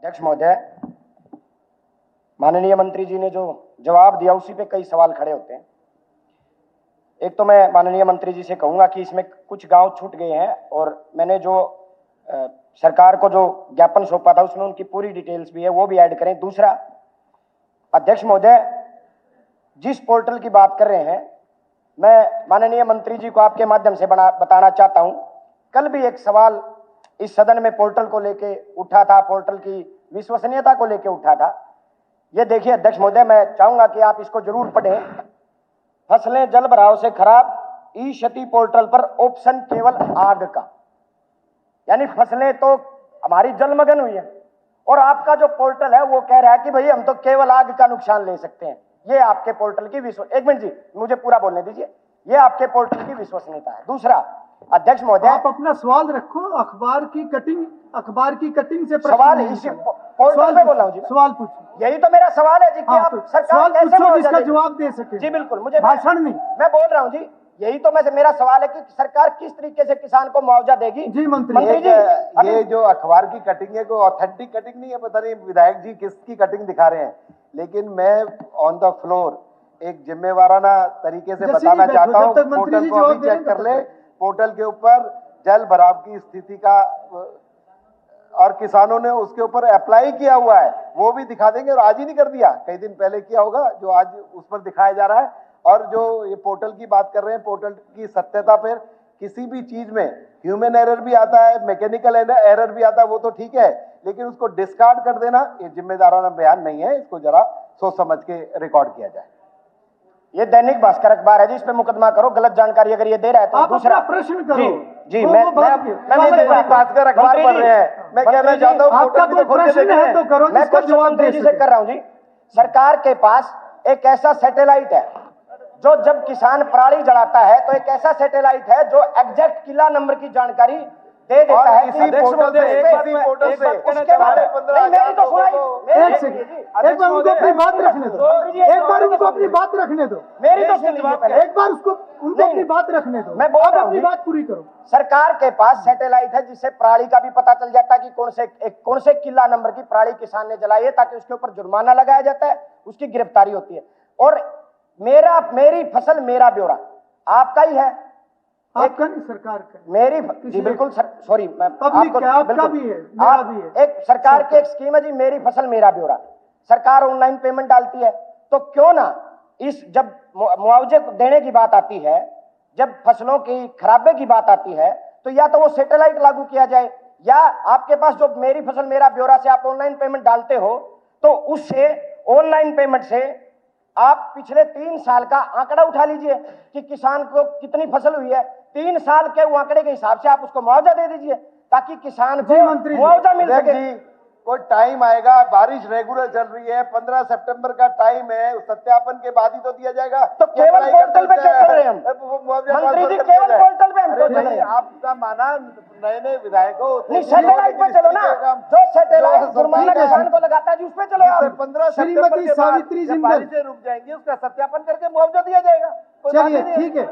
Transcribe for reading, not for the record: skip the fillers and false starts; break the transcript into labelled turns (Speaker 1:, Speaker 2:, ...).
Speaker 1: अध्यक्ष महोदय, माननीय मंत्री जी ने जो जवाब दिया उसी पे कई सवाल खड़े होते हैं। एक तो मैं माननीय मंत्री जी से कहूंगा कि इसमें कुछ गांव छूट गए हैं और मैंने जो सरकार को जो ज्ञापन सौंपा था उसमें उनकी पूरी डिटेल्स भी है, वो भी ऐड करें। दूसरा, अध्यक्ष महोदय, जिस पोर्टल की बात कर रहे हैं, मैं माननीय मंत्री जी को आपके माध्यम से बताना चाहता हूं। कल भी एक सवाल इस सदन में पोर्टल को लेके उठा था, पोर्टल की विश्वसनीयता को लेके उठा था। ये देखिए अध्यक्ष महोदय, मैं चाहूंगा कि आप इसको जरूर पढ़ें। फसलें जल भराव से खराब, ई क्षति पोर्टल पर ऑप्शन केवल आग का, यानी फसलें तो हमारी जलमग्न हुई है और आपका जो पोर्टल है वो कह रहा है कि भाई हम तो केवल आग का नुकसान ले सकते हैं। ये आपके पोर्टल की एक मिनट जी, मुझे पूरा बोलने दीजिए। ये आपके पोर्टल की विश्वसनीयता है। दूसरा, अध्यक्ष महोदय,
Speaker 2: आप अपना सवाल रखो। अखबार की कटिंग से
Speaker 1: सवाल इसी पोर्टल पे बोल रहा हूं जी।
Speaker 2: सवाल पूछो।
Speaker 1: यही तो मेरा सवाल है जी कि आप सरकार कैसे
Speaker 2: पूछो जिसका जवाब दे सके।
Speaker 1: जी बिल्कुल, मुझे
Speaker 2: भाषण नहीं,
Speaker 1: मैं बोल रहा हूं जी। यही तो मेरा सवाल है कि सरकार किस तरीके से किसान को मुआवजा देगी।
Speaker 2: जी मंत्री
Speaker 1: जी,
Speaker 3: ये जो अखबार की कटिंग है, कोई ऑथेंटिक कटिंग नहीं है। पता नहीं विधायक जी किसकी कटिंग दिखा रहे हैं, लेकिन मैं ऑन द फ्लोर एक जिम्मेवाराना तरीके से बताना चाहता हूँ। पोर्टल को अभी चेक कर ले। पोर्टल के ऊपर जल भराव की स्थिति का और किसानों ने उसके ऊपर अप्लाई किया हुआ है, वो भी दिखा देंगे। और आज ही नहीं कर दिया, कई दिन पहले किया होगा, जो आज उस पर दिखाया जा रहा है। और जो ये पोर्टल की बात कर रहे हैं, पोर्टल की सत्यता पर किसी भी चीज में ह्यूमन एरर भी आता है, मैकेनिकल एरर भी आता है, वो तो ठीक है, लेकिन उसको डिस्कार्ड कर देना ये जिम्मेदाराना बयान नहीं है। इसको जरा सोच समझ के रिकॉर्ड किया जाए।
Speaker 1: ये दैनिक भास्कर अखबार है जी, इस पे मुकदमा करो। गलत जानकारी अगर ये दे रहा है तो दूसरा
Speaker 2: प्रश्न करो।
Speaker 1: जी मैं भास्कर अखबार पढ़ रहे हैं। मैं कहना चाहता हूँ
Speaker 2: आपका कोई प्रश्न है तो करो,
Speaker 1: मैं क्वेश्चन मंत्री जी से कर रहा हूँ जी। सरकार के पास एक ऐसा सैटेलाइट है जो जब किसान पराली जलाता है तो एक ऐसा सैटेलाइट है जो एग्जैक्ट किला नंबर की जानकारी दे देता है।
Speaker 3: इसी पोर्टल से
Speaker 1: उसके बाद मेरी तो सुनाई,
Speaker 2: एक बार उनको अपनी बात रखने दो। एक बार उनको अपनी बात रखने दो।
Speaker 1: मेरी तो सुनिए,
Speaker 2: एक बार उनको अपनी बात रखने दो।
Speaker 1: मैं बोल रहा हूं,
Speaker 2: अपनी बात पूरी करो।
Speaker 1: सरकार के पास सैटेलाइट है जिससे पराली का भी पता चल जाता है कि कौन से किला नंबर की पराली किसान ने जलाई है, ताकि उसके ऊपर जुर्माना लगाया जाता है, उसकी गिरफ्तारी होती है। और मेरी फसल मेरा ब्यौरा आपका ही है,
Speaker 2: आपका नहीं, सरकार का।
Speaker 1: मेरी जी बिल्कुल सॉरी, मैं
Speaker 2: आपका भी है, मेरा भी है।
Speaker 1: एक सरकार की एक स्कीम है जी, मेरी फसल मेरा ब्यौरा। सरकार ऑनलाइन पेमेंट डालती है, तो क्यों ना इस जब मुआवजे देने की बात आती है, जब फसलों की खराबे की बात आती है, तो या तो वो सैटेलाइट लागू किया जाए, या आपके पास जो मेरी फसल मेरा ब्यौरा से आप ऑनलाइन पेमेंट डालते हो, तो उससे ऑनलाइन पेमेंट से आप पिछले 3 साल का आंकड़ा उठा लीजिए कि किसान को कितनी फसल हुई है। 3 साल के वो आंकड़े के हिसाब से आप उसको मुआवजा दे दीजिए, ताकि किसान को मुआवजा मिल सके।
Speaker 3: कोई टाइम आएगा, बारिश रेगुलर चल रही है, 15 सितंबर का टाइम है, उस सत्यापन के बाद ही तो दिया जाएगा।
Speaker 1: तो केवल पोर्टल पे क्यों चल रहे हैं हम? मंत्री जी, केवल पोर्टल पे हम क्यों चल रहे हैं?
Speaker 3: आपका माना नए विधायकों
Speaker 1: नहीं, सैटेलाइट पे चलो ना। जो सैटेलाइट जुर्माना किसान को लगाता है जी, उस पे चलो आप।
Speaker 3: 15 सितंबर के बाद बारिशें रुक जाएंगी, उसका सत्यापन करके मुआवजा दिया जाएगा।
Speaker 2: चलिए ठीक है।